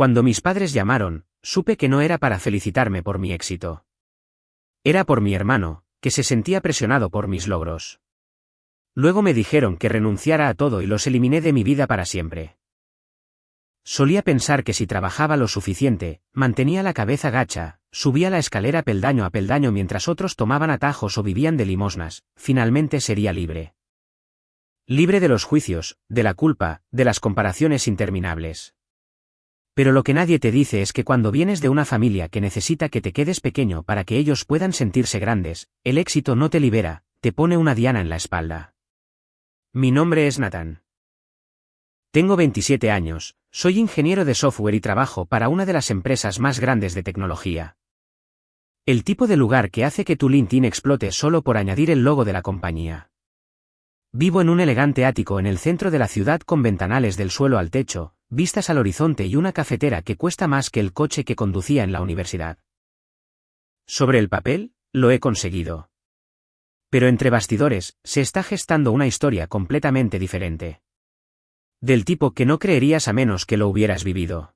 Cuando mis padres llamaron, supe que no era para felicitarme por mi éxito. Era por mi hermano, que se sentía presionado por mis logros. Luego me dijeron que renunciara a todo y los eliminé de mi vida para siempre. Solía pensar que si trabajaba lo suficiente, mantenía la cabeza gacha, subía la escalera peldaño a peldaño mientras otros tomaban atajos o vivían de limosnas, finalmente sería libre. Libre de los juicios, de la culpa, de las comparaciones interminables. Pero lo que nadie te dice es que cuando vienes de una familia que necesita que te quedes pequeño para que ellos puedan sentirse grandes, el éxito no te libera, te pone una diana en la espalda. Mi nombre es Nathan. Tengo 27 años, soy ingeniero de software y trabajo para una de las empresas más grandes de tecnología. El tipo de lugar que hace que tu LinkedIn explote solo por añadir el logo de la compañía. Vivo en un elegante ático en el centro de la ciudad con ventanales del suelo al techo, vistas al horizonte y una cafetera que cuesta más que el coche que conducía en la universidad. Sobre el papel, lo he conseguido. Pero entre bastidores, se está gestando una historia completamente diferente. Del tipo que no creerías a menos que lo hubieras vivido.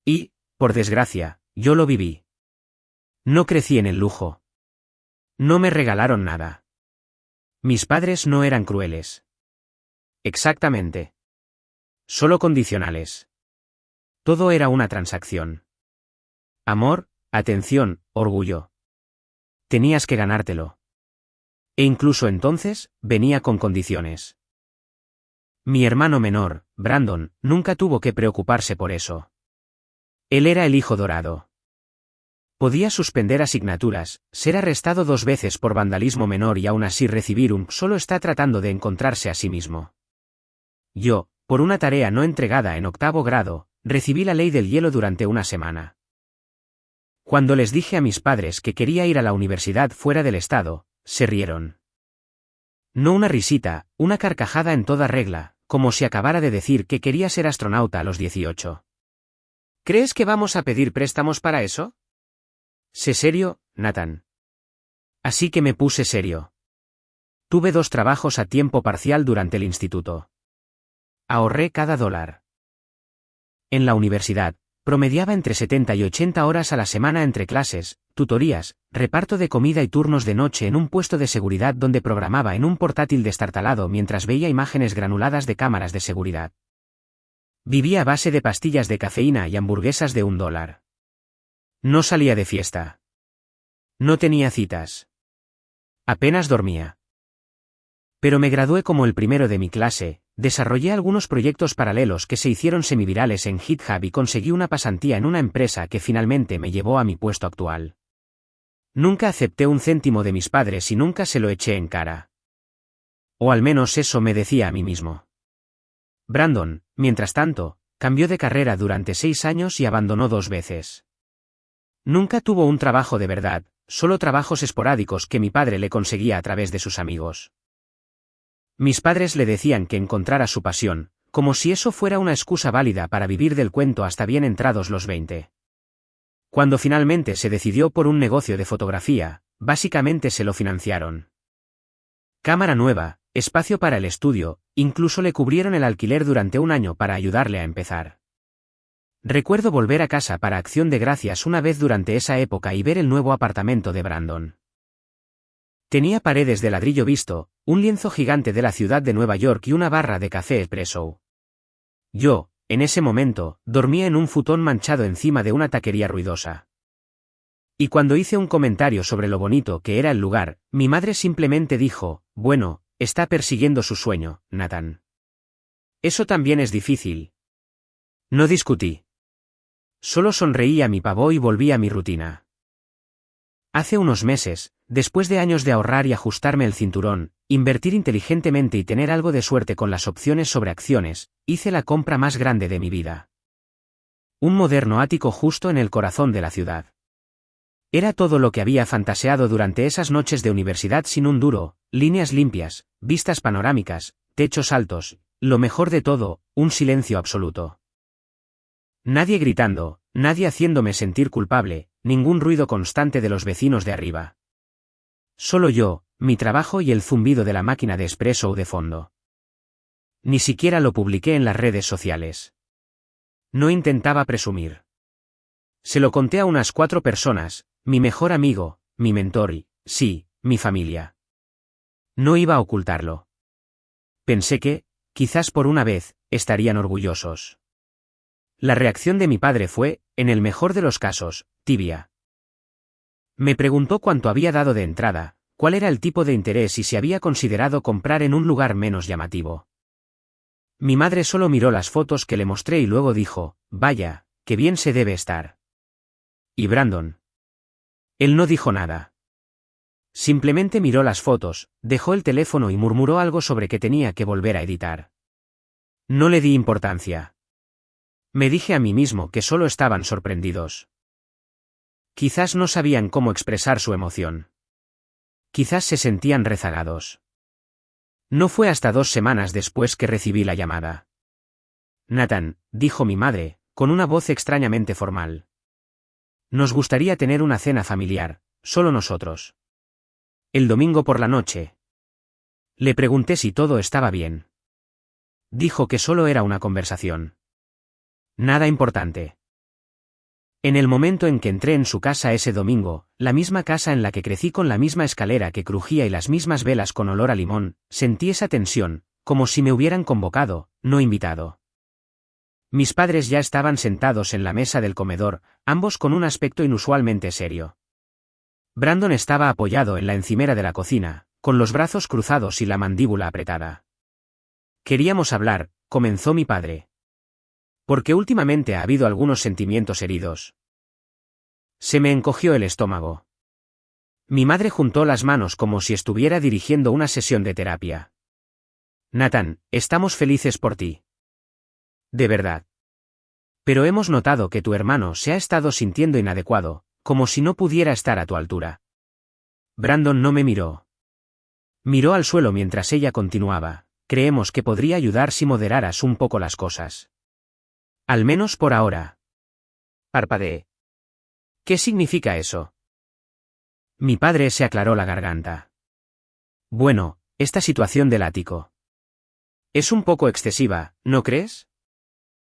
Y, por desgracia, yo lo viví. No crecí en el lujo. No me regalaron nada. Mis padres no eran crueles. Exactamente. Solo condicionales. Todo era una transacción. Amor, atención, orgullo. Tenías que ganártelo. E incluso entonces, venía con condiciones. Mi hermano menor, Brandon, nunca tuvo que preocuparse por eso. Él era el hijo dorado. Podía suspender asignaturas, ser arrestado 2 veces por vandalismo menor y aún así recibir un solo está tratando de encontrarse a sí mismo. Yo, por una tarea no entregada en 8º grado, recibí la ley del hielo durante una semana. Cuando les dije a mis padres que quería ir a la universidad fuera del estado, se rieron. No una risita, una carcajada en toda regla, como si acabara de decir que quería ser astronauta a los 18. ¿Crees que vamos a pedir préstamos para eso? Sé serio, Nathan. Así que me puse serio. Tuve 2 trabajos a tiempo parcial durante el instituto. Ahorré cada dólar. En la universidad, promediaba entre 70 y 80 horas a la semana entre clases, tutorías, reparto de comida y turnos de noche en un puesto de seguridad donde programaba en un portátil destartalado mientras veía imágenes granuladas de cámaras de seguridad. Vivía a base de pastillas de cafeína y hamburguesas de $1. No salía de fiesta. No tenía citas. Apenas dormía. Pero me gradué como el primero de mi clase, desarrollé algunos proyectos paralelos que se hicieron semivirales en GitHub y conseguí una pasantía en una empresa que finalmente me llevó a mi puesto actual. Nunca acepté un céntimo de mis padres y nunca se lo eché en cara. O al menos eso me decía a mí mismo. Brandon, mientras tanto, cambió de carrera durante 6 años y abandonó 2 veces. Nunca tuvo un trabajo de verdad, solo trabajos esporádicos que mi padre le conseguía a través de sus amigos. Mis padres le decían que encontrara su pasión, como si eso fuera una excusa válida para vivir del cuento hasta bien entrados los 20. Cuando finalmente se decidió por un negocio de fotografía, básicamente se lo financiaron. Cámara nueva, espacio para el estudio, incluso le cubrieron el alquiler durante un año para ayudarle a empezar. Recuerdo volver a casa para Acción de Gracias una vez durante esa época y ver el nuevo apartamento de Brandon. Tenía paredes de ladrillo visto, un lienzo gigante de la ciudad de Nueva York y una barra de café espresso. Yo, en ese momento, dormía en un futón manchado encima de una taquería ruidosa. Y cuando hice un comentario sobre lo bonito que era el lugar, mi madre simplemente dijo, bueno, está persiguiendo su sueño, Nathan. Eso también es difícil. No discutí. Solo sonreí a mi pavó y volví a mi rutina. Hace unos meses, después de años de ahorrar y ajustarme el cinturón, invertir inteligentemente y tener algo de suerte con las opciones sobre acciones, hice la compra más grande de mi vida. Un moderno ático justo en el corazón de la ciudad. Era todo lo que había fantaseado durante esas noches de universidad sin un duro, líneas limpias, vistas panorámicas, techos altos, lo mejor de todo, un silencio absoluto. Nadie gritando, nadie haciéndome sentir culpable, ningún ruido constante de los vecinos de arriba. Solo yo, mi trabajo y el zumbido de la máquina de espresso de fondo. Ni siquiera lo publiqué en las redes sociales. No intentaba presumir. Se lo conté a unas 4 personas, mi mejor amigo, mi mentor y, sí, mi familia. No iba a ocultarlo. Pensé que, quizás por una vez, estarían orgullosos. La reacción de mi padre fue, en el mejor de los casos, tibia. Me preguntó cuánto había dado de entrada, cuál era el tipo de interés y si había considerado comprar en un lugar menos llamativo. Mi madre solo miró las fotos que le mostré y luego dijo, vaya, qué bien se debe estar. ¿Y Brandon? Él no dijo nada. Simplemente miró las fotos, dejó el teléfono y murmuró algo sobre que tenía que volver a editar. No le di importancia. Me dije a mí mismo que solo estaban sorprendidos. Quizás no sabían cómo expresar su emoción. Quizás se sentían rezagados. No fue hasta 2 semanas después que recibí la llamada. Nathan, dijo mi madre, con una voz extrañamente formal. Nos gustaría tener una cena familiar, solo nosotros. El domingo por la noche. Le pregunté si todo estaba bien. Dijo que solo era una conversación. Nada importante. En el momento en que entré en su casa ese domingo, la misma casa en la que crecí con la misma escalera que crujía y las mismas velas con olor a limón, sentí esa tensión, como si me hubieran convocado, no invitado. Mis padres ya estaban sentados en la mesa del comedor, ambos con un aspecto inusualmente serio. Brandon estaba apoyado en la encimera de la cocina, con los brazos cruzados y la mandíbula apretada. Queríamos hablar, comenzó mi padre. Porque últimamente ha habido algunos sentimientos heridos. Se me encogió el estómago. Mi madre juntó las manos como si estuviera dirigiendo una sesión de terapia. Nathan, estamos felices por ti. De verdad. Pero hemos notado que tu hermano se ha estado sintiendo inadecuado, como si no pudiera estar a tu altura. Brandon no me miró. Miró al suelo mientras ella continuaba. Creemos que podría ayudar si moderaras un poco las cosas. Al menos por ahora. Parpadeé. ¿Qué significa eso? Mi padre se aclaró la garganta. Bueno, esta situación del ático. Es un poco excesiva, ¿no crees?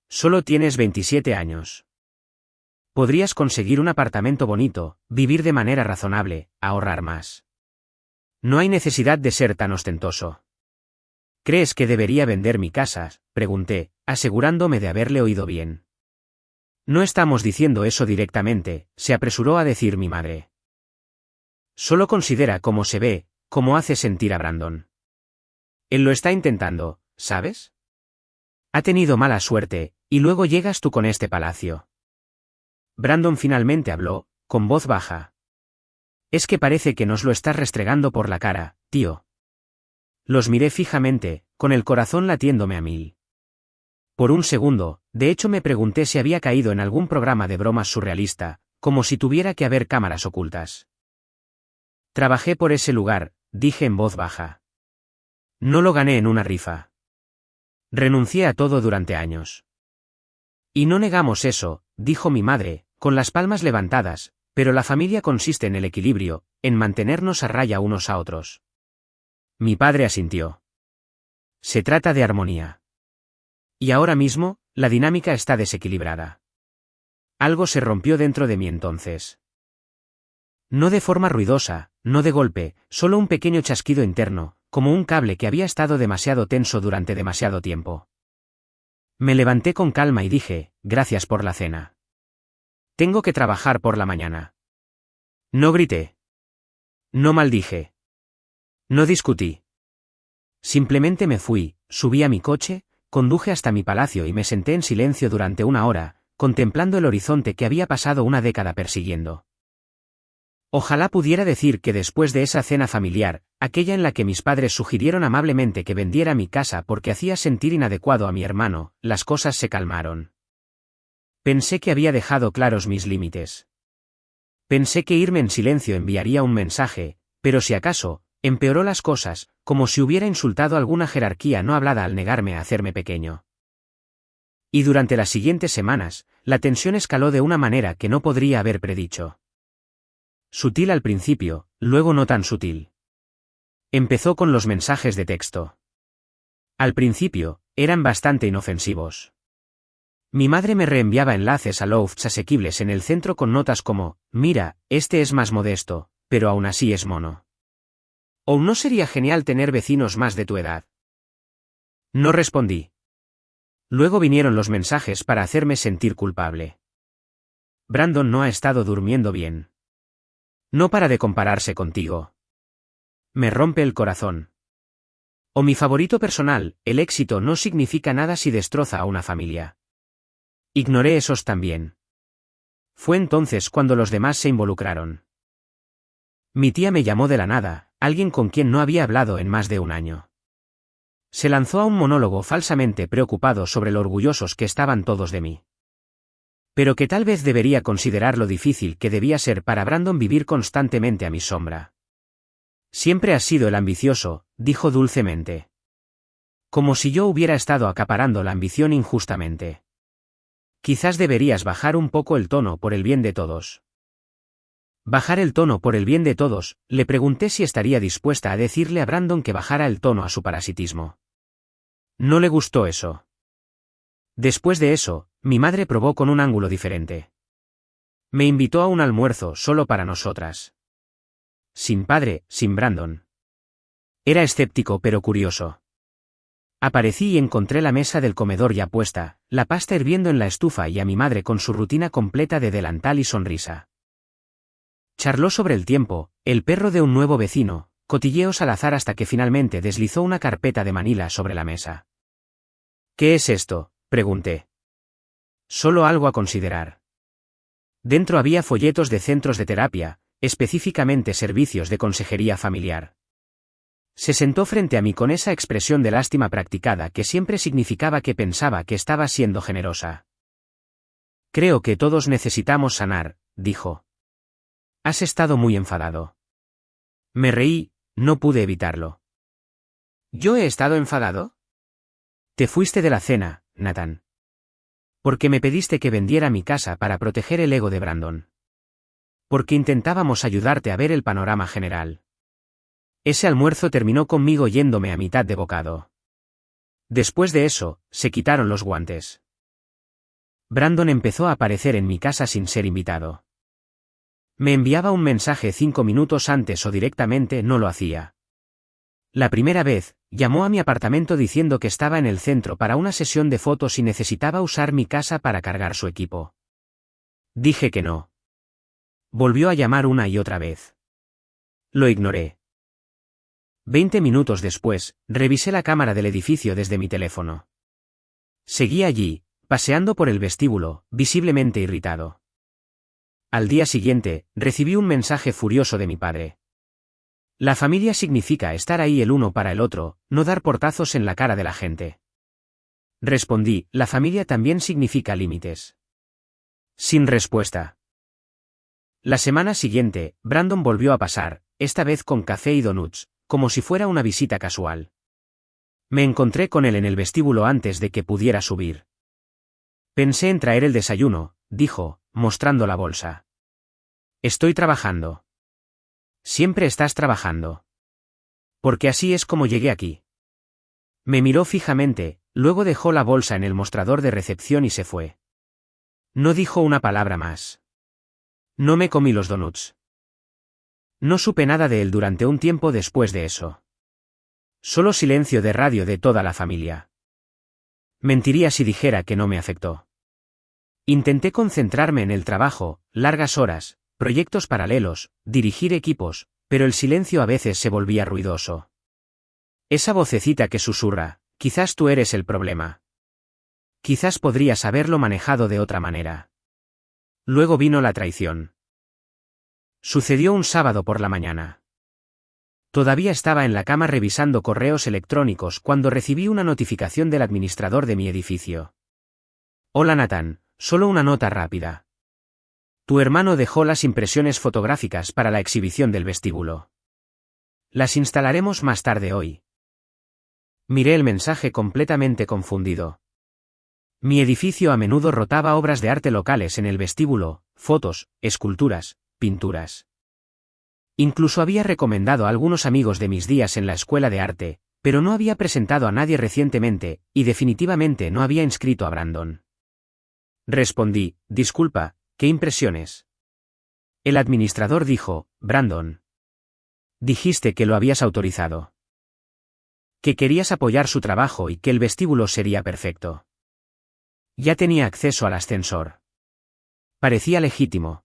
Solo tienes 27 años. Podrías conseguir un apartamento bonito, vivir de manera razonable, ahorrar más. No hay necesidad de ser tan ostentoso. ¿Crees que debería vender mi casa?, pregunté, asegurándome de haberle oído bien. No estamos diciendo eso directamente, se apresuró a decir mi madre. Solo considera cómo se ve, cómo hace sentir a Brandon. Él lo está intentando, ¿sabes? Ha tenido mala suerte, y luego llegas tú con este palacio. Brandon finalmente habló, con voz baja. Es que parece que nos lo estás restregando por la cara, tío. Los miré fijamente, con el corazón latiéndome a 1000. Por un segundo, de hecho me pregunté si había caído en algún programa de bromas surrealista, como si tuviera que haber cámaras ocultas. Trabajé por ese lugar, dije en voz baja. No lo gané en una rifa. Renuncié a todo durante años. Y no negamos eso, dijo mi madre, con las palmas levantadas, pero la familia consiste en el equilibrio, en mantenernos a raya unos a otros. Mi padre asintió. Se trata de armonía. Y ahora mismo, la dinámica está desequilibrada. Algo se rompió dentro de mí entonces. No de forma ruidosa, no de golpe, solo un pequeño chasquido interno, como un cable que había estado demasiado tenso durante demasiado tiempo. Me levanté con calma y dije, gracias por la cena. Tengo que trabajar por la mañana. No grité. No maldije. No discutí. Simplemente me fui, subí a mi coche, conduje hasta mi palacio y me senté en silencio durante 1 hora, contemplando el horizonte que había pasado una década persiguiendo. Ojalá pudiera decir que después de esa cena familiar, aquella en la que mis padres sugirieron amablemente que vendiera mi casa porque hacía sentir inadecuado a mi hermano, las cosas se calmaron. Pensé que había dejado claros mis límites. Pensé que irme en silencio enviaría un mensaje, pero si acaso, empeoró las cosas, como si hubiera insultado alguna jerarquía no hablada al negarme a hacerme pequeño. Y durante las siguientes semanas, la tensión escaló de una manera que no podría haber predicho. Sutil al principio, luego no tan sutil. Empezó con los mensajes de texto. Al principio, eran bastante inofensivos. Mi madre me reenviaba enlaces a lofts asequibles en el centro con notas como, mira, este es más modesto, pero aún así es mono. ¿O no sería genial tener vecinos más de tu edad? No respondí. Luego vinieron los mensajes para hacerme sentir culpable. Brandon no ha estado durmiendo bien. No para de compararse contigo. Me rompe el corazón. O mi favorito personal, el éxito no significa nada si destroza a una familia. Ignoré esos también. Fue entonces cuando los demás se involucraron. Mi tía me llamó de la nada, alguien con quien no había hablado en más de un año. Se lanzó a un monólogo falsamente preocupado sobre lo orgullosos que estaban todos de mí. Pero que tal vez debería considerar lo difícil que debía ser para Brandon vivir constantemente a mi sombra. Siempre has sido el ambicioso, dijo dulcemente. Como si yo hubiera estado acaparando la ambición injustamente. Quizás deberías bajar un poco el tono por el bien de todos. ¿Bajar el tono por el bien de todos? Le pregunté si estaría dispuesta a decirle a Brandon que bajara el tono a su parasitismo. No le gustó eso. Después de eso, mi madre probó con un ángulo diferente. Me invitó a un almuerzo solo para nosotras. Sin padre, sin Brandon. Era escéptico pero curioso. Aparecí y encontré la mesa del comedor ya puesta, la pasta hirviendo en la estufa y a mi madre con su rutina completa de delantal y sonrisa. Charló sobre el tiempo, el perro de un nuevo vecino, cotilleos al azar hasta que finalmente deslizó una carpeta de manila sobre la mesa. ¿Qué es esto?, pregunté. Solo algo a considerar. Dentro había folletos de centros de terapia, específicamente servicios de consejería familiar. Se sentó frente a mí con esa expresión de lástima practicada que siempre significaba que pensaba que estaba siendo generosa. Creo que todos necesitamos sanar, dijo. Has estado muy enfadado. Me reí, no pude evitarlo. ¿Yo he estado enfadado? Te fuiste de la cena, Nathan. Porque me pediste que vendiera mi casa para proteger el ego de Brandon. Porque intentábamos ayudarte a ver el panorama general. Ese almuerzo terminó conmigo yéndome a mitad de bocado. Después de eso, se quitaron los guantes. Brandon empezó a aparecer en mi casa sin ser invitado. Me enviaba un mensaje 5 minutos antes o directamente no lo hacía. La primera vez, llamó a mi apartamento diciendo que estaba en el centro para una sesión de fotos y necesitaba usar mi casa para cargar su equipo. Dije que no. Volvió a llamar una y otra vez. Lo ignoré. 20 minutos después, revisé la cámara del edificio desde mi teléfono. Seguía allí, paseando por el vestíbulo, visiblemente irritado. Al día siguiente, recibí un mensaje furioso de mi padre. La familia significa estar ahí el uno para el otro, no dar portazos en la cara de la gente. Respondí, la familia también significa límites. Sin respuesta. La semana siguiente, Brandon volvió a pasar, esta vez con café y donuts, como si fuera una visita casual. Me encontré con él en el vestíbulo antes de que pudiera subir. Pensé en traer el desayuno, dijo, mostrando la bolsa. Estoy trabajando. Siempre estás trabajando. Porque así es como llegué aquí. Me miró fijamente, luego dejó la bolsa en el mostrador de recepción y se fue. No dijo una palabra más. No me comí los donuts. No supe nada de él durante un tiempo después de eso. Solo silencio de radio de toda la familia. Mentiría si dijera que no me afectó. Intenté concentrarme en el trabajo, largas horas, proyectos paralelos, dirigir equipos, pero el silencio a veces se volvía ruidoso. Esa vocecita que susurra, quizás tú eres el problema. Quizás podrías haberlo manejado de otra manera. Luego vino la traición. Sucedió un sábado por la mañana. Todavía estaba en la cama revisando correos electrónicos cuando recibí una notificación del administrador de mi edificio. Hola Nathan, solo una nota rápida. Tu hermano dejó las impresiones fotográficas para la exhibición del vestíbulo. Las instalaremos más tarde hoy. Miré el mensaje completamente confundido. Mi edificio a menudo rotaba obras de arte locales en el vestíbulo, fotos, esculturas, pinturas. Incluso había recomendado a algunos amigos de mis días en la escuela de arte, pero no había presentado a nadie recientemente, y definitivamente no había inscrito a Brandon. Respondí, disculpa, ¿qué impresiones? El administrador dijo, Brandon. Dijiste que lo habías autorizado. Que querías apoyar su trabajo y que el vestíbulo sería perfecto. Ya tenía acceso al ascensor. Parecía legítimo.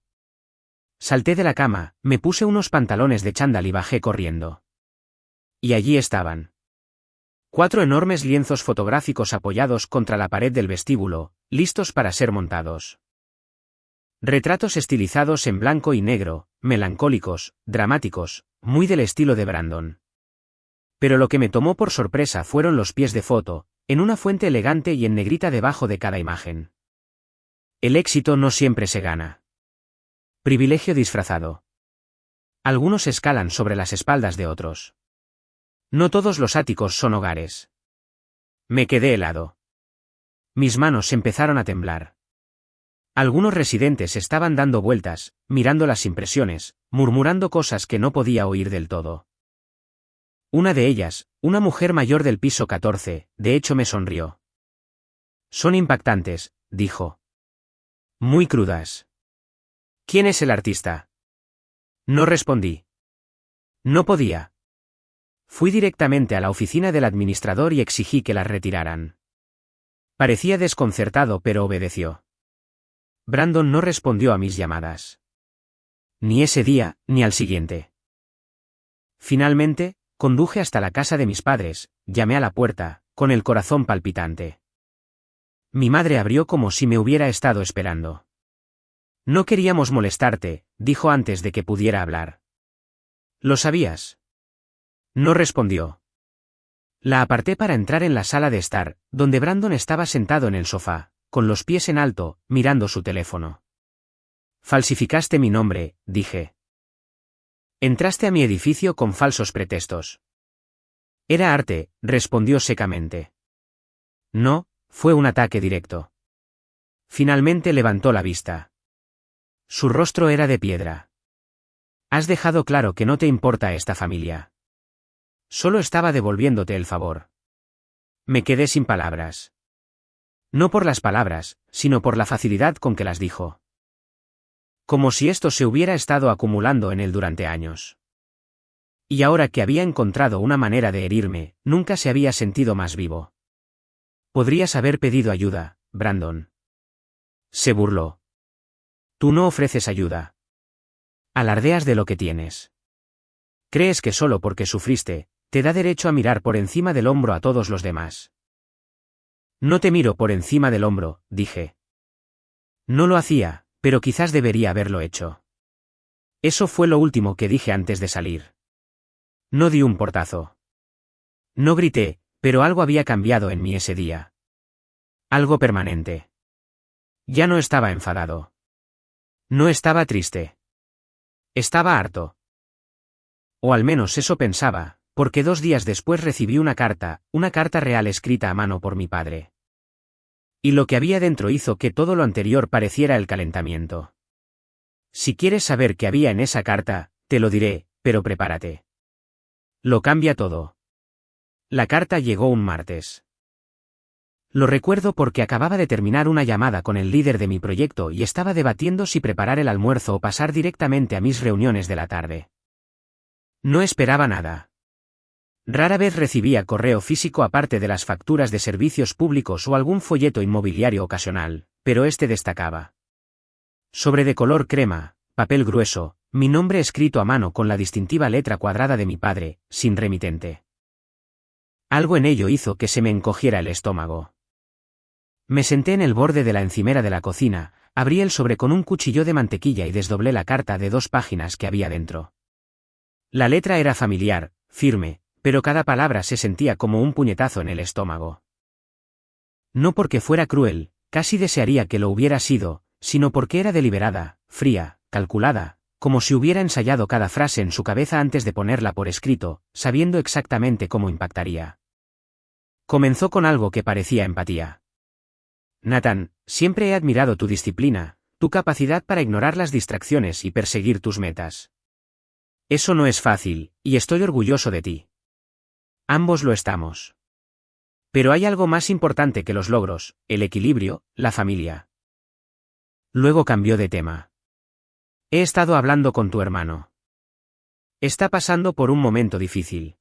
Salté de la cama, me puse unos pantalones de chándal y bajé corriendo. Y allí estaban. 4 enormes lienzos fotográficos apoyados contra la pared del vestíbulo, listos para ser montados. Retratos estilizados en blanco y negro, melancólicos, dramáticos, muy del estilo de Brandon. Pero lo que me tomó por sorpresa fueron los pies de foto, en una fuente elegante y en negrita debajo de cada imagen. El éxito no siempre se gana. Privilegio disfrazado. Algunos escalan sobre las espaldas de otros. No todos los áticos son hogares. Me quedé helado. Mis manos empezaron a temblar. Algunos residentes estaban dando vueltas, mirando las impresiones, murmurando cosas que no podía oír del todo. Una de ellas, una mujer mayor del piso 14, de hecho me sonrió. Son impactantes, dijo. Muy crudas. ¿Quién es el artista? No respondí. No podía. Fui directamente a la oficina del administrador y exigí que las retiraran. Parecía desconcertado pero obedeció. Brandon no respondió a mis llamadas. Ni ese día, ni al siguiente. Finalmente, conduje hasta la casa de mis padres, llamé a la puerta, con el corazón palpitante. Mi madre abrió como si me hubiera estado esperando. No queríamos molestarte, dijo antes de que pudiera hablar. ¿Lo sabías? No respondió. La aparté para entrar en la sala de estar, donde Brandon estaba sentado en el sofá, con los pies en alto, mirando su teléfono. Falsificaste mi nombre, dije. Entraste a mi edificio con falsos pretextos. Era arte, respondió secamente. No, fue un ataque directo. Finalmente levantó la vista. Su rostro era de piedra. Has dejado claro que no te importa esta familia. Solo estaba devolviéndote el favor. Me quedé sin palabras. No por las palabras, sino por la facilidad con que las dijo. Como si esto se hubiera estado acumulando en él durante años. Y ahora que había encontrado una manera de herirme, nunca se había sentido más vivo. Podrías haber pedido ayuda, Brandon. Se burló. Tú no ofreces ayuda. Alardeas de lo que tienes. Crees que solo porque sufriste, te da derecho a mirar por encima del hombro a todos los demás. No te miro por encima del hombro, dije. No lo hacía, pero quizás debería haberlo hecho. Eso fue lo último que dije antes de salir. No di un portazo. No grité, pero algo había cambiado en mí ese día. Algo permanente. Ya no estaba enfadado. No estaba triste. Estaba harto. O al menos eso pensaba, porque 2 días después recibí una carta real escrita a mano por mi padre. Y lo que había dentro hizo que todo lo anterior pareciera el calentamiento. Si quieres saber qué había en esa carta, te lo diré, pero prepárate. Lo cambia todo. La carta llegó un martes. Lo recuerdo porque acababa de terminar una llamada con el líder de mi proyecto y estaba debatiendo si preparar el almuerzo o pasar directamente a mis reuniones de la tarde. No esperaba nada. Rara vez recibía correo físico aparte de las facturas de servicios públicos o algún folleto inmobiliario ocasional, pero este destacaba. Sobre de color crema, papel grueso, mi nombre escrito a mano con la distintiva letra cuadrada de mi padre, sin remitente. Algo en ello hizo que se me encogiera el estómago. Me senté en el borde de la encimera de la cocina, abrí el sobre con un cuchillo de mantequilla y desdoblé la carta de 2 páginas que había dentro. La letra era familiar, firme, pero cada palabra se sentía como un puñetazo en el estómago. No porque fuera cruel, casi desearía que lo hubiera sido, sino porque era deliberada, fría, calculada, como si hubiera ensayado cada frase en su cabeza antes de ponerla por escrito, sabiendo exactamente cómo impactaría. Comenzó con algo que parecía empatía. Nathan, siempre he admirado tu disciplina, tu capacidad para ignorar las distracciones y perseguir tus metas. Eso no es fácil, y estoy orgulloso de ti. Ambos lo estamos. Pero hay algo más importante que los logros, el equilibrio, la familia. Luego cambió de tema. He estado hablando con tu hermano. Está pasando por un momento difícil.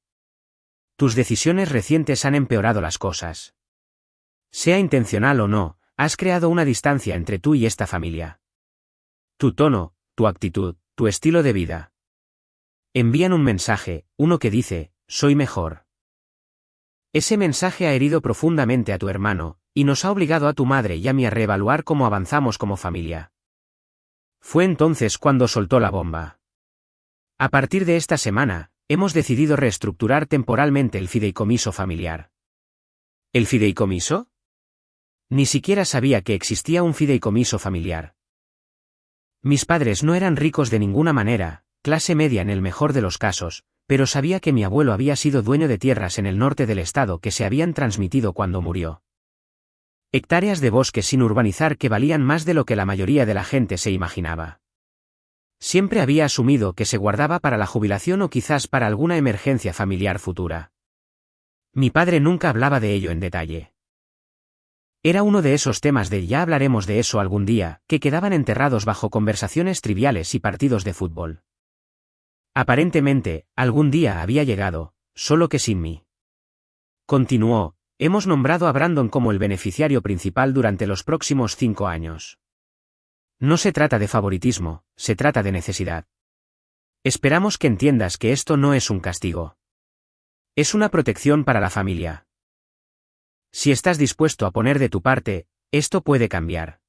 Tus decisiones recientes han empeorado las cosas. Sea intencional o no, has creado una distancia entre tú y esta familia. Tu tono, tu actitud, tu estilo de vida. Envían un mensaje, uno que dice, soy mejor. Ese mensaje ha herido profundamente a tu hermano, y nos ha obligado a tu madre y a mí a reevaluar cómo avanzamos como familia. Fue entonces cuando soltó la bomba. A partir de esta semana, hemos decidido reestructurar temporalmente el fideicomiso familiar. ¿El fideicomiso? Ni siquiera sabía que existía un fideicomiso familiar. Mis padres no eran ricos de ninguna manera, clase media en el mejor de los casos, pero sabía que mi abuelo había sido dueño de tierras en el norte del estado que se habían transmitido cuando murió. Hectáreas de bosque sin urbanizar que valían más de lo que la mayoría de la gente se imaginaba. Siempre había asumido que se guardaba para la jubilación o quizás para alguna emergencia familiar futura. Mi padre nunca hablaba de ello en detalle. Era uno de esos temas de ya hablaremos de eso algún día, que quedaban enterrados bajo conversaciones triviales y partidos de fútbol. Aparentemente, algún día había llegado, solo que sin mí. Continuó, hemos nombrado a Brandon como el beneficiario principal durante los próximos 5 años. No se trata de favoritismo, se trata de necesidad. Esperamos que entiendas que esto no es un castigo. Es una protección para la familia. Si estás dispuesto a poner de tu parte, esto puede cambiar.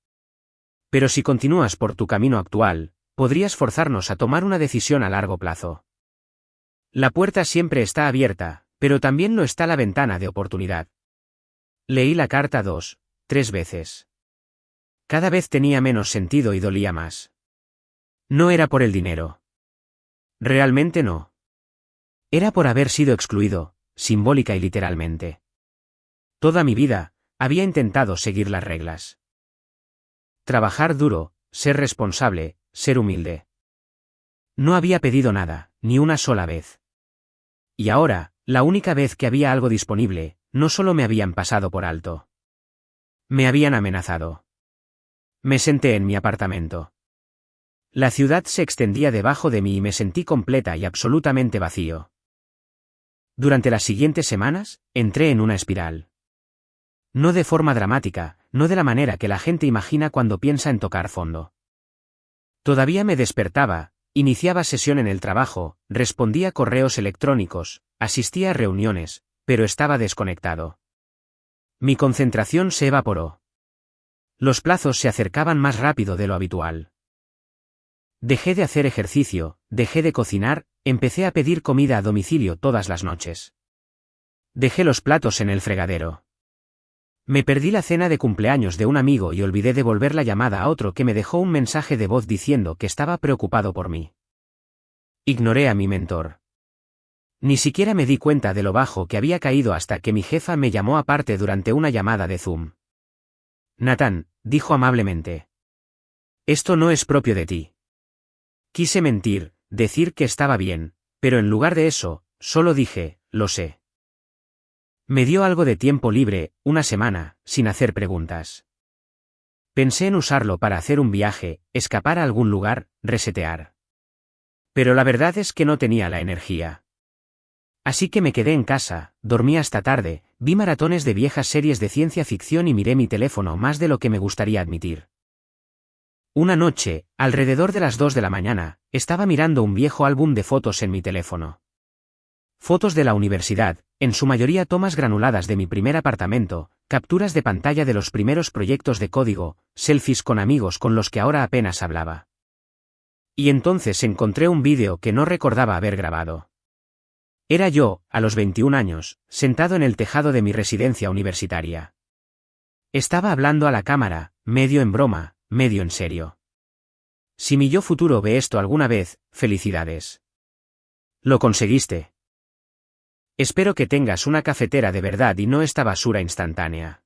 Pero si continúas por tu camino actual, podrías forzarnos a tomar una decisión a largo plazo. La puerta siempre está abierta, pero también lo está la ventana de oportunidad. Leí la carta 2, 3 veces. Cada vez tenía menos sentido y dolía más. No era por el dinero. Realmente no. Era por haber sido excluido, simbólica y literalmente. Toda mi vida, había intentado seguir las reglas. Trabajar duro, ser responsable, ser humilde. No había pedido nada, ni una sola vez. Y ahora, la única vez que había algo disponible, no solo me habían pasado por alto. Me habían amenazado. Me senté en mi apartamento. La ciudad se extendía debajo de mí y me sentí completa y absolutamente vacío. Durante las siguientes semanas, entré en una espiral. No de forma dramática, no de la manera que la gente imagina cuando piensa en tocar fondo. Todavía me despertaba, iniciaba sesión en el trabajo, respondía correos electrónicos, asistía a reuniones, pero estaba desconectado. Mi concentración se evaporó. Los plazos se acercaban más rápido de lo habitual. Dejé de hacer ejercicio, dejé de cocinar, empecé a pedir comida a domicilio todas las noches. Dejé los platos en el fregadero. Me perdí la cena de cumpleaños de un amigo y olvidé devolver la llamada a otro que me dejó un mensaje de voz diciendo que estaba preocupado por mí. Ignoré a mi mentor. Ni siquiera me di cuenta de lo bajo que había caído hasta que mi jefa me llamó aparte durante una llamada de Zoom. Nathan, dijo amablemente. Esto no es propio de ti. Quise mentir, decir que estaba bien, pero en lugar de eso, solo dije, lo sé. Me dio algo de tiempo libre, una semana, sin hacer preguntas. Pensé en usarlo para hacer un viaje, escapar a algún lugar, resetear. Pero la verdad es que no tenía la energía. Así que me quedé en casa, dormí hasta tarde, vi maratones de viejas series de ciencia ficción y miré mi teléfono más de lo que me gustaría admitir. Una noche, alrededor de las 2 de la mañana, estaba mirando un viejo álbum de fotos en mi teléfono. Fotos de la universidad, en su mayoría tomas granuladas de mi primer apartamento, capturas de pantalla de los primeros proyectos de código, selfies con amigos con los que ahora apenas hablaba. Y entonces encontré un vídeo que no recordaba haber grabado. Era yo, a los 21 años, sentado en el tejado de mi residencia universitaria. Estaba hablando a la cámara, medio en broma, medio en serio. Si mi yo futuro ve esto alguna vez, felicidades. Lo conseguiste. Espero que tengas una cafetera de verdad y no esta basura instantánea.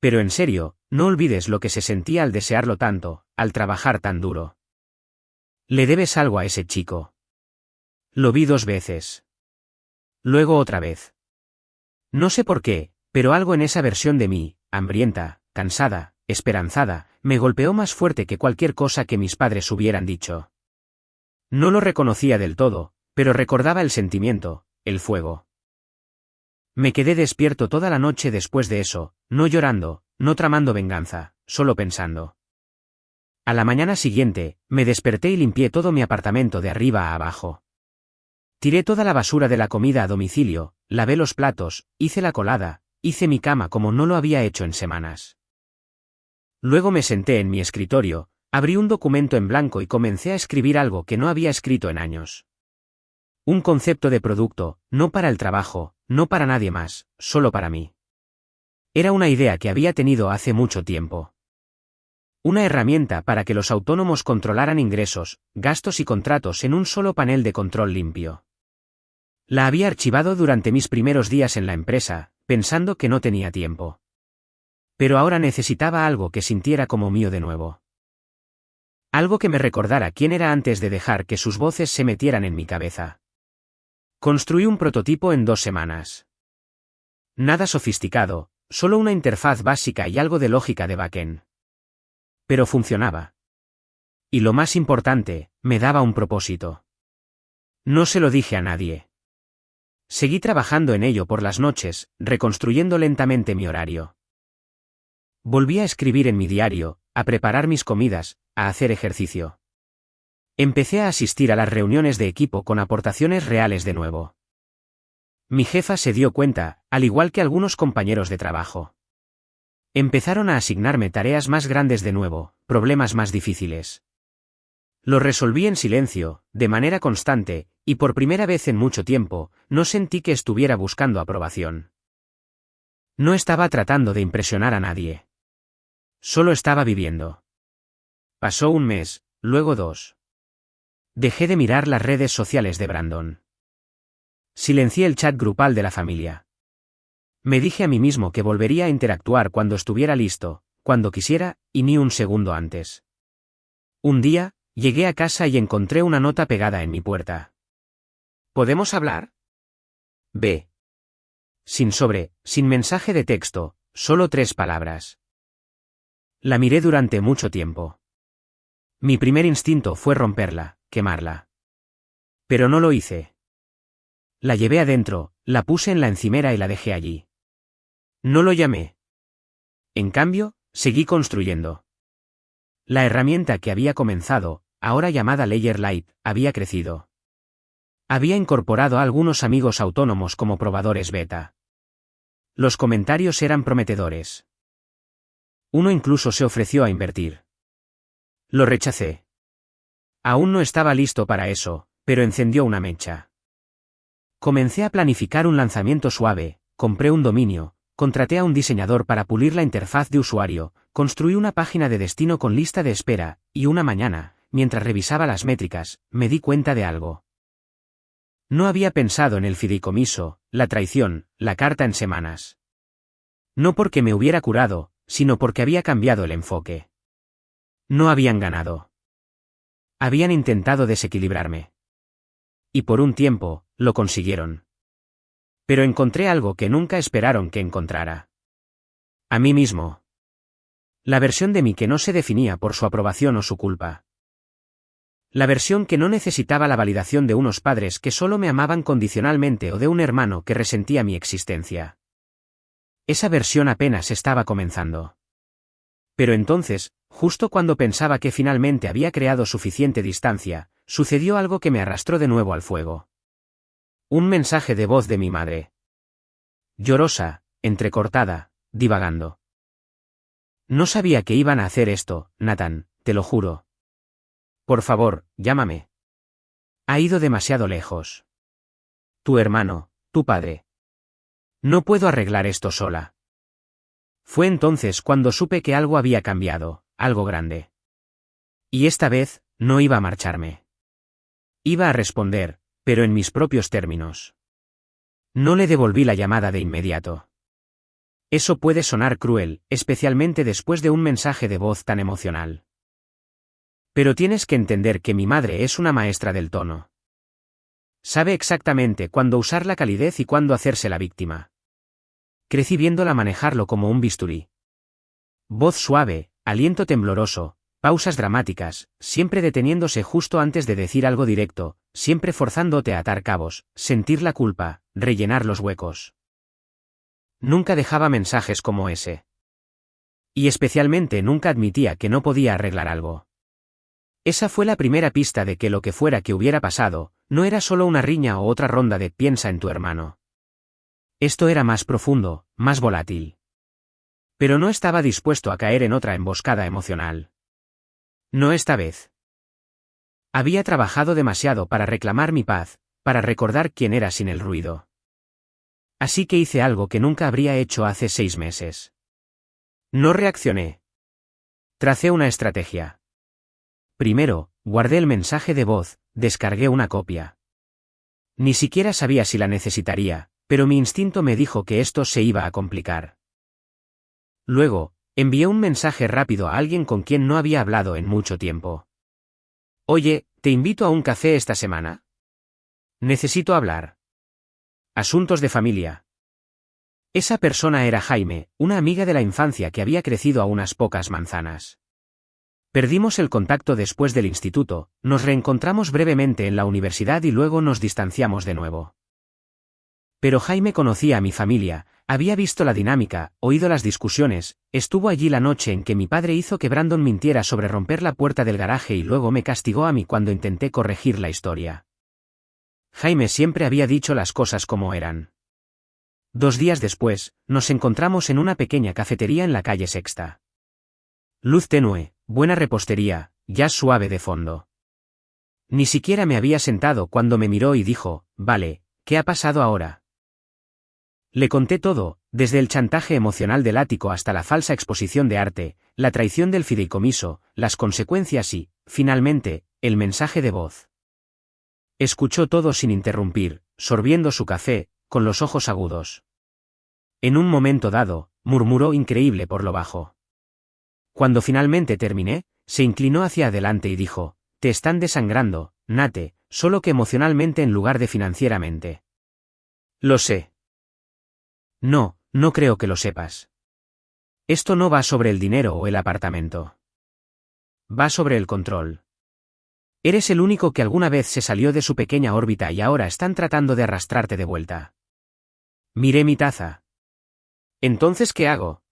Pero en serio, no olvides lo que se sentía al desearlo tanto, al trabajar tan duro. Le debes algo a ese chico. Lo vi 2 veces. Luego otra vez. No sé por qué, pero algo en esa versión de mí, hambrienta, cansada, esperanzada, Me golpeó más fuerte que cualquier cosa que mis padres hubieran dicho. No lo reconocía del todo, pero recordaba el sentimiento, el fuego. Me quedé despierto toda la noche después de eso, no llorando, no tramando venganza, solo pensando. A la mañana siguiente, me desperté y limpié todo mi apartamento de arriba a abajo. Tiré toda la basura de la comida a domicilio, lavé los platos, hice la colada, hice mi cama como no lo había hecho en semanas. Luego me senté en mi escritorio, abrí un documento en blanco y comencé a escribir algo que no había escrito en años. Un concepto de producto, no para el trabajo, no para nadie más, solo para mí. Era una idea que había tenido hace mucho tiempo. Una herramienta para que los autónomos controlaran ingresos, gastos y contratos en un solo panel de control limpio. La había archivado durante mis primeros días en la empresa, pensando que no tenía tiempo. Pero ahora necesitaba algo que sintiera como mío de nuevo. Algo que me recordara quién era antes de dejar que sus voces se metieran en mi cabeza. Construí un prototipo en 2 semanas. Nada sofisticado, solo una interfaz básica y algo de lógica de backend. Pero funcionaba. Y lo más importante, me daba un propósito. No se lo dije a nadie. Seguí trabajando en ello por las noches, reconstruyendo lentamente mi horario. Volví a escribir en mi diario, a preparar mis comidas, a hacer ejercicio. Empecé a asistir a las reuniones de equipo con aportaciones reales de nuevo. Mi jefa se dio cuenta, al igual que algunos compañeros de trabajo. Empezaron a asignarme tareas más grandes de nuevo, problemas más difíciles. Los resolví en silencio, de manera constante, y por primera vez en mucho tiempo, no sentí que estuviera buscando aprobación. No estaba tratando de impresionar a nadie. Solo estaba viviendo. Pasó un mes, luego 2. Dejé de mirar las redes sociales de Brandon. Silencié el chat grupal de la familia. Me dije a mí mismo que volvería a interactuar cuando estuviera listo, cuando quisiera, y ni un segundo antes. Un día, llegué a casa y encontré una nota pegada en mi puerta. ¿Podemos hablar? B. Sin sobre, sin mensaje de texto, solo 3 palabras. La miré durante mucho tiempo. Mi primer instinto fue romperla, quemarla. Pero no lo hice. La llevé adentro, la puse en la encimera y la dejé allí. No lo llamé. En cambio, seguí construyendo. La herramienta que había comenzado, ahora llamada Layer Light, había crecido. Había incorporado a algunos amigos autónomos como probadores beta. Los comentarios eran prometedores. Uno incluso se ofreció a invertir. Lo rechacé. Aún no estaba listo para eso, pero encendió una mecha. Comencé a planificar un lanzamiento suave, compré un dominio, contraté a un diseñador para pulir la interfaz de usuario, construí una página de destino con lista de espera, y una mañana, mientras revisaba las métricas, me di cuenta de algo. No había pensado en el fideicomiso, la traición, la carta en semanas. No porque me hubiera curado, sino porque había cambiado el enfoque. No habían ganado. Habían intentado desequilibrarme. Y por un tiempo, lo consiguieron. Pero encontré algo que nunca esperaron que encontrara. A mí mismo. La versión de mí que no se definía por su aprobación o su culpa. La versión que no necesitaba la validación de unos padres que solo me amaban condicionalmente o de un hermano que resentía mi existencia. Esa versión apenas estaba comenzando. Pero entonces, justo cuando pensaba que finalmente había creado suficiente distancia, sucedió algo que me arrastró de nuevo al fuego. Un mensaje de voz de mi madre. Llorosa, entrecortada, divagando. No sabía que iban a hacer esto, Nathan, te lo juro. Por favor, llámame. Ha ido demasiado lejos. Tu hermano, tu padre. No puedo arreglar esto sola. Fue entonces cuando supe que algo había cambiado, algo grande. Y esta vez, no iba a marcharme. Iba a responder, pero en mis propios términos. No le devolví la llamada de inmediato. Eso puede sonar cruel, especialmente después de un mensaje de voz tan emocional. Pero tienes que entender que mi madre es una maestra del tono. Sabe exactamente cuándo usar la calidez y cuándo hacerse la víctima. Crecí viéndola manejarlo como un bisturí. Voz suave, aliento tembloroso, pausas dramáticas, siempre deteniéndose justo antes de decir algo directo, siempre forzándote a atar cabos, sentir la culpa, rellenar los huecos. Nunca dejaba mensajes como ese. Y especialmente nunca admitía que no podía arreglar algo. Esa fue la primera pista de que lo que fuera que hubiera pasado, no era solo una riña o otra ronda de piensa en tu hermano. Esto era más profundo, más volátil. Pero no estaba dispuesto a caer en otra emboscada emocional. No esta vez. Había trabajado demasiado para reclamar mi paz, para recordar quién era sin el ruido. Así que hice algo que nunca habría hecho hace 6 meses. No reaccioné. Tracé una estrategia. Primero, guardé el mensaje de voz, descargué una copia. Ni siquiera sabía si la necesitaría, pero mi instinto me dijo que esto se iba a complicar. Luego, envié un mensaje rápido a alguien con quien no había hablado en mucho tiempo. Oye, ¿te invito a un café esta semana? Necesito hablar. Asuntos de familia. Esa persona era Jaime, una amiga de la infancia que había crecido a unas pocas manzanas. Perdimos el contacto después del instituto, nos reencontramos brevemente en la universidad y luego nos distanciamos de nuevo. Pero Jaime conocía a mi familia, había visto la dinámica, oído las discusiones, estuvo allí la noche en que mi padre hizo que Brandon mintiera sobre romper la puerta del garaje y luego me castigó a mí cuando intenté corregir la historia. Jaime siempre había dicho las cosas como eran. 2 días después, nos encontramos en una pequeña cafetería en la calle Sexta. Luz tenue, buena repostería, jazz suave de fondo. Ni siquiera me había sentado cuando me miró y dijo, vale, ¿qué ha pasado ahora? Le conté todo, desde el chantaje emocional del ático hasta la falsa exposición de arte, la traición del fideicomiso, las consecuencias y, finalmente, el mensaje de voz. Escuchó todo sin interrumpir, sorbiendo su café, con los ojos agudos. En un momento dado, murmuró increíble por lo bajo. Cuando finalmente terminé, se inclinó hacia adelante y dijo, te están desangrando, Nate, solo que emocionalmente en lugar de financieramente. Lo sé. No, no creo que lo sepas. Esto no va sobre el dinero o el apartamento. Va sobre el control. Eres el único que alguna vez se salió de su pequeña órbita y ahora están tratando de arrastrarte de vuelta. Miré mi taza. ¿Entonces qué hago?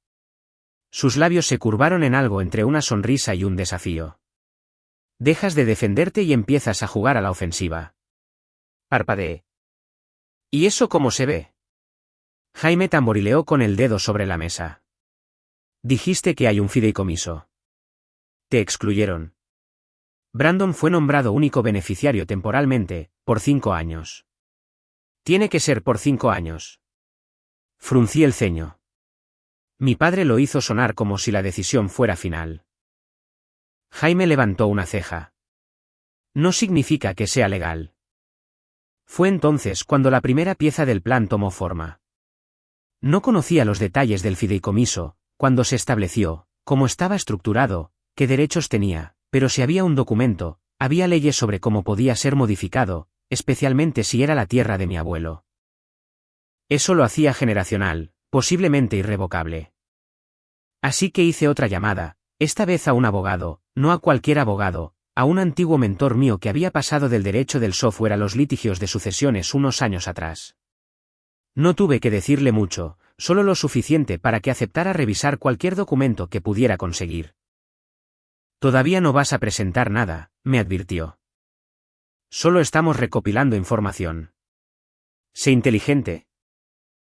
Sus labios se curvaron en algo entre una sonrisa y un desafío. Dejas de defenderte y empiezas a jugar a la ofensiva. Parpadeé. ¿Y eso cómo se ve? Jaime tamborileó con el dedo sobre la mesa. Dijiste que hay un fideicomiso. Te excluyeron. Brandon fue nombrado único beneficiario temporalmente, por 5 años. Tiene que ser por 5 años. Fruncí el ceño. Mi padre lo hizo sonar como si la decisión fuera final. Jaime levantó una ceja. No significa que sea legal. Fue entonces cuando la primera pieza del plan tomó forma. No conocía los detalles del fideicomiso, cuando se estableció, cómo estaba estructurado, qué derechos tenía, pero si había un documento, había leyes sobre cómo podía ser modificado, especialmente si era la tierra de mi abuelo. Eso lo hacía generacional, posiblemente irrevocable. Así que hice otra llamada, esta vez a un abogado, no a cualquier abogado, a un antiguo mentor mío que había pasado del derecho del software a los litigios de sucesiones unos años atrás. No tuve que decirle mucho, solo lo suficiente para que aceptara revisar cualquier documento que pudiera conseguir. Todavía no vas a presentar nada, me advirtió. Solo estamos recopilando información. Sé inteligente.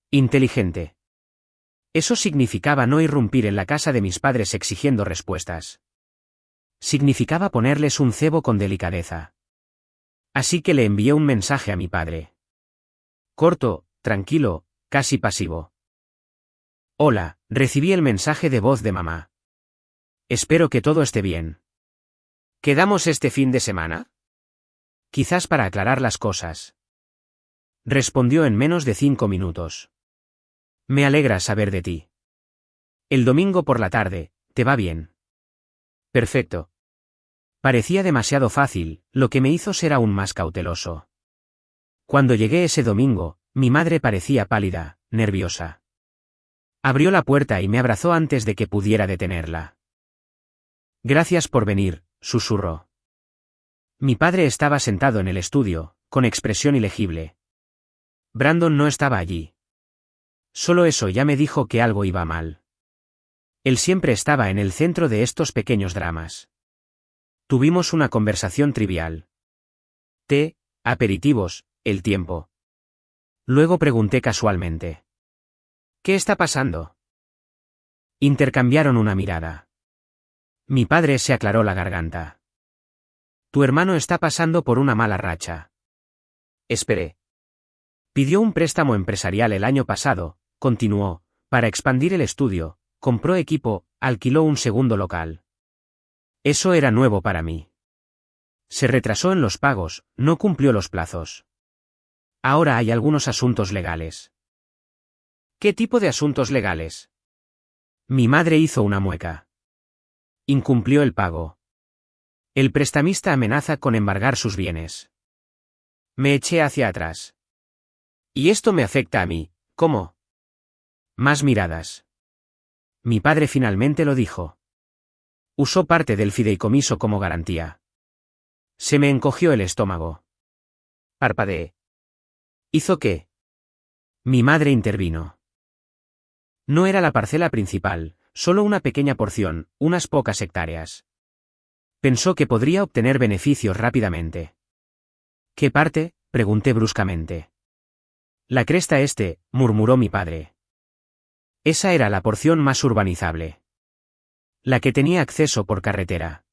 Inteligente. Eso significaba no irrumpir en la casa de mis padres exigiendo respuestas. Significaba ponerles un cebo con delicadeza. Así que le envié un mensaje a mi padre. Corto, tranquilo, casi pasivo. Hola, recibí el mensaje de voz de mamá. Espero que todo esté bien. ¿Quedamos este fin de semana? Quizás para aclarar las cosas. Respondió en menos de 5 minutos. Me alegra saber de ti. El domingo por la tarde, ¿te va bien? Perfecto. Parecía demasiado fácil, lo que me hizo ser aún más cauteloso. Cuando llegué ese domingo, mi madre parecía pálida, nerviosa. Abrió la puerta y me abrazó antes de que pudiera detenerla. Gracias por venir, susurró. Mi padre estaba sentado en el estudio, con expresión ilegible. Brandon no estaba allí. Solo eso ya me dijo que algo iba mal. Él siempre estaba en el centro de estos pequeños dramas. Tuvimos una conversación trivial. Té, aperitivos, el tiempo. Luego pregunté casualmente. ¿Qué está pasando? Intercambiaron una mirada. Mi padre se aclaró la garganta. Tu hermano está pasando por una mala racha. Esperé. Pidió un préstamo empresarial el año pasado, continuó, para expandir el estudio, compró equipo, alquiló un segundo local. Eso era nuevo para mí. Se retrasó en los pagos, no cumplió los plazos. Ahora hay algunos asuntos legales. ¿Qué tipo de asuntos legales? Mi madre hizo una mueca. Incumplió el pago. El prestamista amenaza con embargar sus bienes. Me eché hacia atrás. Y esto me afecta a mí, ¿cómo? Más miradas. Mi padre finalmente lo dijo. Usó parte del fideicomiso como garantía. Se me encogió el estómago. Parpadeé. ¿Hizo qué? Mi madre intervino. No era la parcela principal, solo una pequeña porción, unas pocas hectáreas. Pensó que podría obtener beneficios rápidamente. ¿Qué parte? Pregunté bruscamente. La cresta este, murmuró mi padre. Esa era la porción más urbanizable. La que tenía acceso por carretera.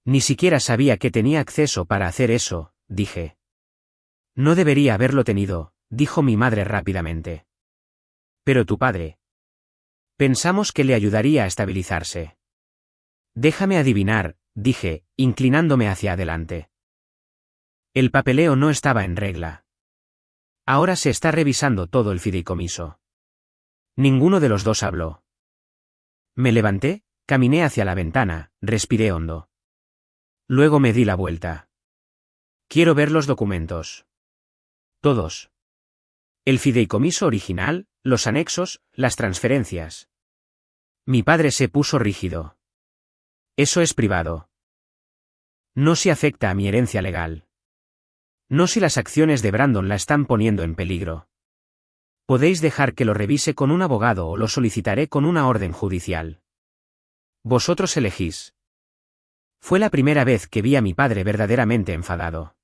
Ni siquiera sabía que tenía acceso para hacer eso, dije. No debería haberlo tenido, dijo mi madre rápidamente. Pero tu padre. Pensamos que le ayudaría a estabilizarse. Déjame adivinar, dije, inclinándome hacia adelante. El papeleo no estaba en regla. Ahora se está revisando todo el fideicomiso. Ninguno de los dos habló. Me levanté, caminé hacia la ventana, respiré hondo. Luego me di la vuelta. Quiero ver los documentos. Todos. El fideicomiso original, los anexos, las transferencias. Mi padre se puso rígido. Eso es privado. No si afecta a mi herencia legal. No si las acciones de Brandon la están poniendo en peligro. Podéis dejar que lo revise con un abogado o lo solicitaré con una orden judicial. Vosotros elegís. Fue la primera vez que vi a mi padre verdaderamente enfadado.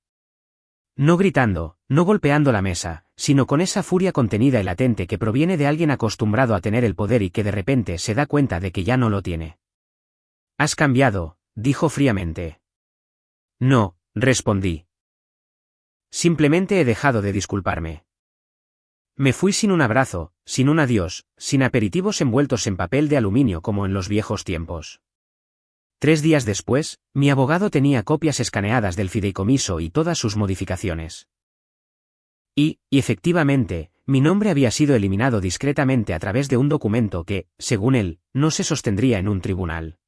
No gritando, no golpeando la mesa, sino con esa furia contenida y latente que proviene de alguien acostumbrado a tener el poder y que de repente se da cuenta de que ya no lo tiene. Has cambiado, dijo fríamente. No, respondí. Simplemente he dejado de disculparme. Me fui sin un abrazo, sin un adiós, sin aperitivos envueltos en papel de aluminio como en los viejos tiempos. 3 días después, mi abogado tenía copias escaneadas del fideicomiso y todas sus modificaciones. Y efectivamente, mi nombre había sido eliminado discretamente a través de un documento que, según él, no se sostendría en un tribunal.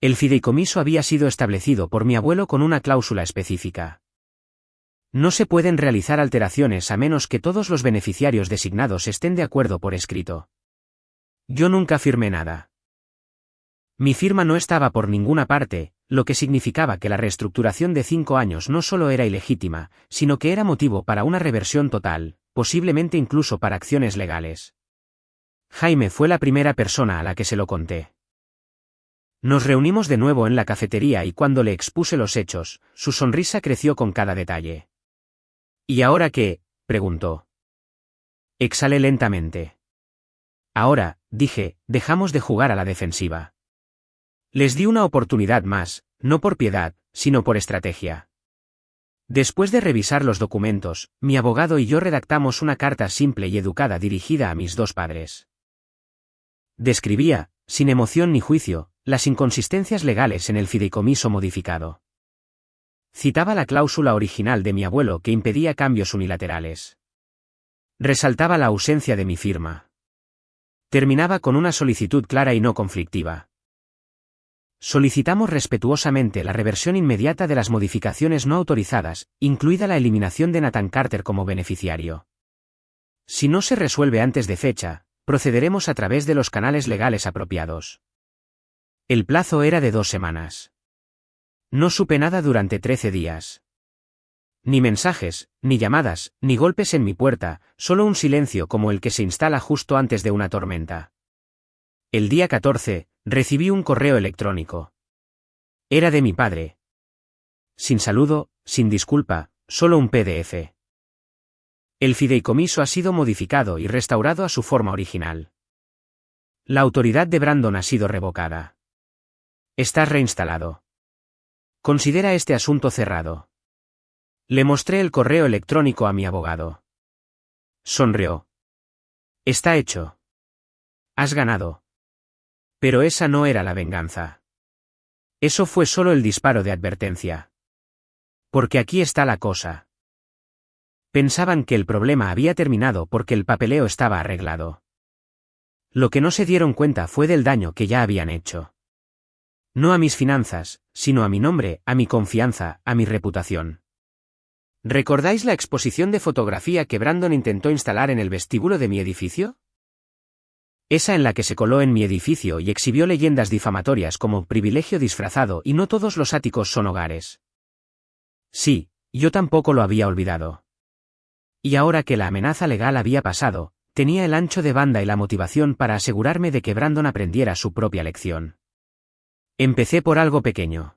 El fideicomiso había sido establecido por mi abuelo con una cláusula específica. No se pueden realizar alteraciones a menos que todos los beneficiarios designados estén de acuerdo por escrito. Yo nunca firmé nada. Mi firma no estaba por ninguna parte, lo que significaba que la reestructuración de 5 años no solo era ilegítima, sino que era motivo para una reversión total, posiblemente incluso para acciones legales. Jaime fue la primera persona a la que se lo conté. Nos reunimos de nuevo en la cafetería y cuando le expuse los hechos, su sonrisa creció con cada detalle. ¿Y ahora qué?, preguntó. Exhalé lentamente. Ahora, dije, dejamos de jugar a la defensiva. Les di una oportunidad más, no por piedad, sino por estrategia. Después de revisar los documentos, mi abogado y yo redactamos una carta simple y educada dirigida a mis 2 padres. Describía, sin emoción ni juicio, las inconsistencias legales en el fideicomiso modificado. Citaba la cláusula original de mi abuelo que impedía cambios unilaterales. Resaltaba la ausencia de mi firma. Terminaba con una solicitud clara y no conflictiva. Solicitamos respetuosamente la reversión inmediata de las modificaciones no autorizadas, incluida la eliminación de Nathan Carter como beneficiario. Si no se resuelve antes de fecha, procederemos a través de los canales legales apropiados. El plazo era de 2 semanas. No supe nada durante 13 días. Ni mensajes, ni llamadas, ni golpes en mi puerta, solo un silencio como el que se instala justo antes de una tormenta. El día 14, recibí un correo electrónico. Era de mi padre. Sin saludo, sin disculpa, solo un PDF. El fideicomiso ha sido modificado y restaurado a su forma original. La autoridad de Brandon ha sido revocada. Estás reinstalado. Considera este asunto cerrado. Le mostré el correo electrónico a mi abogado. Sonrió. Está hecho. Has ganado. Pero esa no era la venganza. Eso fue solo el disparo de advertencia. Porque aquí está la cosa. Pensaban que el problema había terminado porque el papeleo estaba arreglado. Lo que no se dieron cuenta fue del daño que ya habían hecho. No a mis finanzas, sino a mi nombre, a mi confianza, a mi reputación. ¿Recordáis la exposición de fotografía que Brandon intentó instalar en el vestíbulo de mi edificio? Esa en la que se coló en mi edificio y exhibió leyendas difamatorias como privilegio disfrazado y no todos los áticos son hogares. Sí, yo tampoco lo había olvidado. Y ahora que la amenaza legal había pasado, tenía el ancho de banda y la motivación para asegurarme de que Brandon aprendiera su propia lección. Empecé por algo pequeño.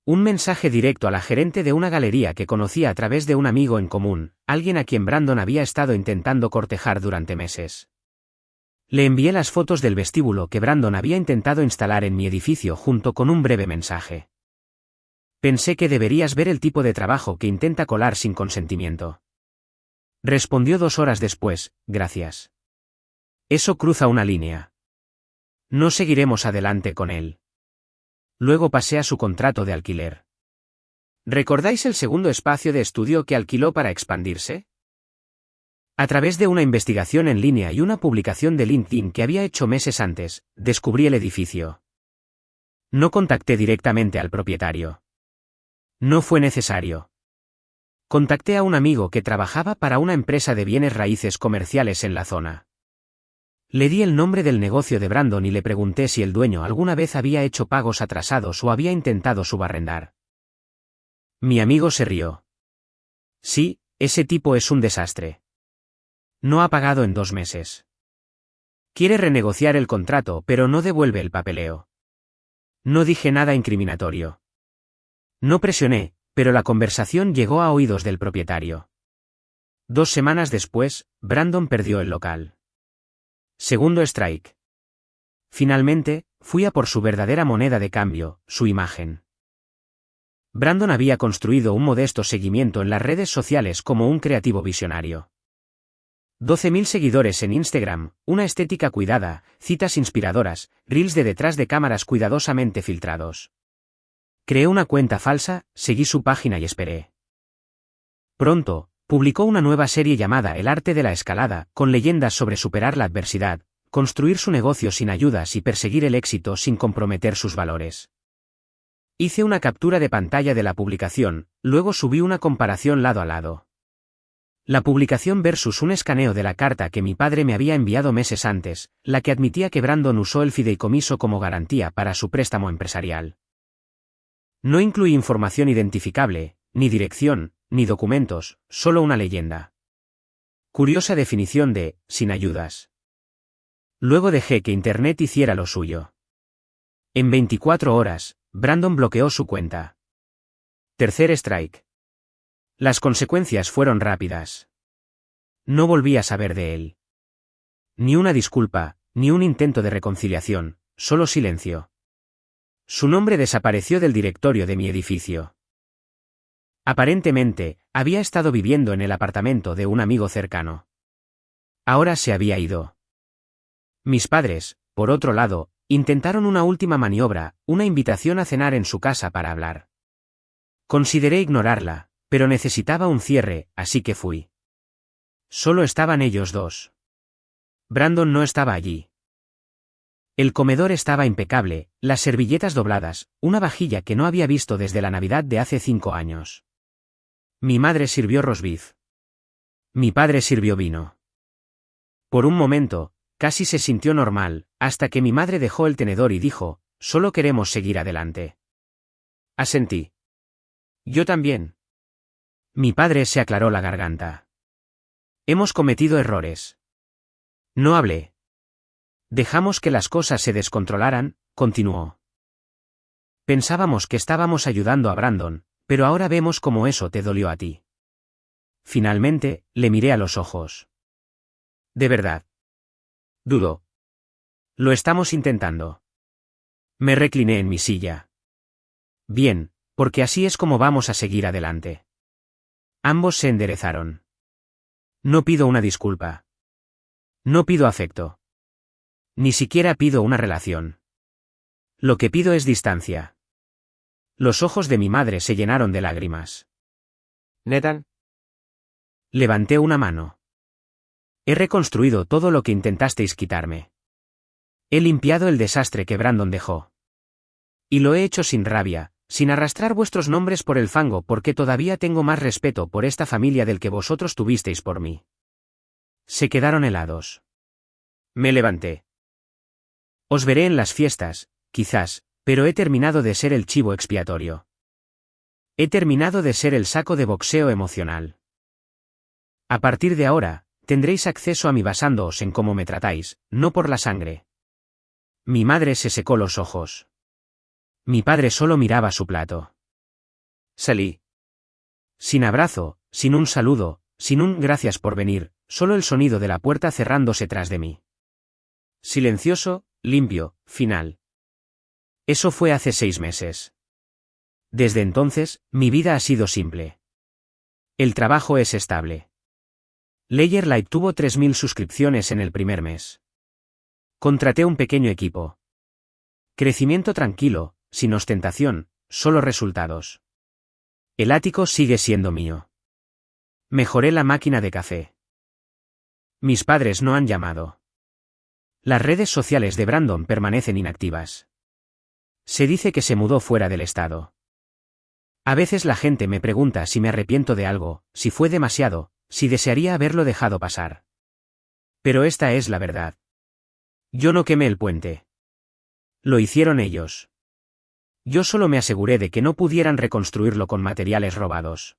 Un mensaje directo a la gerente de una galería que conocía a través de un amigo en común, alguien a quien Brandon había estado intentando cortejar durante meses. Le envié las fotos del vestíbulo que Brandon había intentado instalar en mi edificio junto con un breve mensaje. Pensé que deberías ver el tipo de trabajo que intenta colar sin consentimiento. Respondió 2 horas después, gracias. Eso cruza una línea. No seguiremos adelante con él. Luego pasé a su contrato de alquiler. ¿Recordáis el segundo espacio de estudio que alquiló para expandirse? A través de una investigación en línea y una publicación de LinkedIn que había hecho meses antes, descubrí el edificio. No contacté directamente al propietario. No fue necesario. Contacté a un amigo que trabajaba para una empresa de bienes raíces comerciales en la zona. Le di el nombre del negocio de Brandon y le pregunté si el dueño alguna vez había hecho pagos atrasados o había intentado subarrendar. Mi amigo se rió. Sí, ese tipo es un desastre. No ha pagado en 2 meses. Quiere renegociar el contrato pero no devuelve el papeleo. No dije nada incriminatorio. No presioné, pero la conversación llegó a oídos del propietario. 2 semanas después, Brandon perdió el local. Segundo strike. Finalmente, fui a por su verdadera moneda de cambio, su imagen. Brandon había construido un modesto seguimiento en las redes sociales como un creativo visionario. 12.000 seguidores en Instagram, una estética cuidada, citas inspiradoras, reels de detrás de cámaras cuidadosamente filtrados. Creé una cuenta falsa, seguí su página y esperé. Pronto, publicó una nueva serie llamada El arte de la escalada, con leyendas sobre superar la adversidad, construir su negocio sin ayudas y perseguir el éxito sin comprometer sus valores. Hice una captura de pantalla de la publicación, luego subí una comparación lado a lado. La publicación versus un escaneo de la carta que mi padre me había enviado meses antes, la que admitía que Brandon usó el fideicomiso como garantía para su préstamo empresarial. No incluí información identificable, ni dirección, ni documentos, solo una leyenda. Curiosa definición de, sin ayudas. Luego dejé que Internet hiciera lo suyo. En 24 horas, Brandon bloqueó su cuenta. Tercer strike. Las consecuencias fueron rápidas. No volví a saber de él. Ni una disculpa, ni un intento de reconciliación, solo silencio. Su nombre desapareció del directorio de mi edificio. Aparentemente, había estado viviendo en el apartamento de un amigo cercano. Ahora se había ido. Mis padres, por otro lado, intentaron una última maniobra, una invitación a cenar en su casa para hablar. Consideré ignorarla, pero necesitaba un cierre, así que fui. Solo estaban ellos dos. Brandon no estaba allí. El comedor estaba impecable, las servilletas dobladas, una vajilla que no había visto desde la Navidad de hace 5 años. Mi madre sirvió roast beef. Mi padre sirvió vino. Por un momento, casi se sintió normal, Hasta que mi madre dejó el tenedor y dijo, solo queremos seguir adelante. Asentí. Yo también. Mi padre se aclaró la garganta. Hemos cometido errores. No hablé. Dejamos que las cosas se descontrolaran, continuó. Pensábamos que estábamos ayudando a Brandon, pero ahora vemos cómo eso te dolió a ti. Finalmente, le miré a los ojos. ¿De verdad? Dudó. Lo estamos intentando. Me recliné en mi silla. Bien, porque así es como vamos a seguir adelante. Ambos se enderezaron. No pido una disculpa. No pido afecto. Ni siquiera pido una relación. Lo que pido es distancia. Los ojos de mi madre se llenaron de lágrimas. Nathan, Levanté una mano. He reconstruido todo lo que intentasteis quitarme. He limpiado el desastre que Brandon dejó. Y lo he hecho sin rabia, sin arrastrar vuestros nombres por el fango porque todavía tengo más respeto por esta familia del que vosotros tuvisteis por mí. Se quedaron helados. Me levanté. Os veré en las fiestas, quizás, pero he terminado de ser el chivo expiatorio. He terminado de ser el saco de boxeo emocional. A partir de ahora, tendréis acceso a mí basándoos en cómo me tratáis, no por la sangre. Mi madre se secó los ojos. Mi padre solo miraba su plato. Salí. Sin abrazo, sin un saludo, sin un gracias por venir, solo el sonido de la puerta cerrándose tras de mí. Silencioso, limpio, final. Eso fue hace 6 meses. Desde entonces, mi vida ha sido simple. El trabajo es estable. Ledger Light tuvo 3000 suscripciones en el primer mes. Contraté un pequeño equipo. Crecimiento tranquilo, sin ostentación, solo resultados. El ático sigue siendo mío. Mejoré la máquina de café. Mis padres no han llamado. Las redes sociales de Brandon permanecen inactivas. Se dice que se mudó fuera del estado. A veces la gente me pregunta si me arrepiento de algo, si fue demasiado, si desearía haberlo dejado pasar. Pero esta es la verdad. Yo no quemé el puente. Lo hicieron ellos. Yo solo me aseguré de que no pudieran reconstruirlo con materiales robados.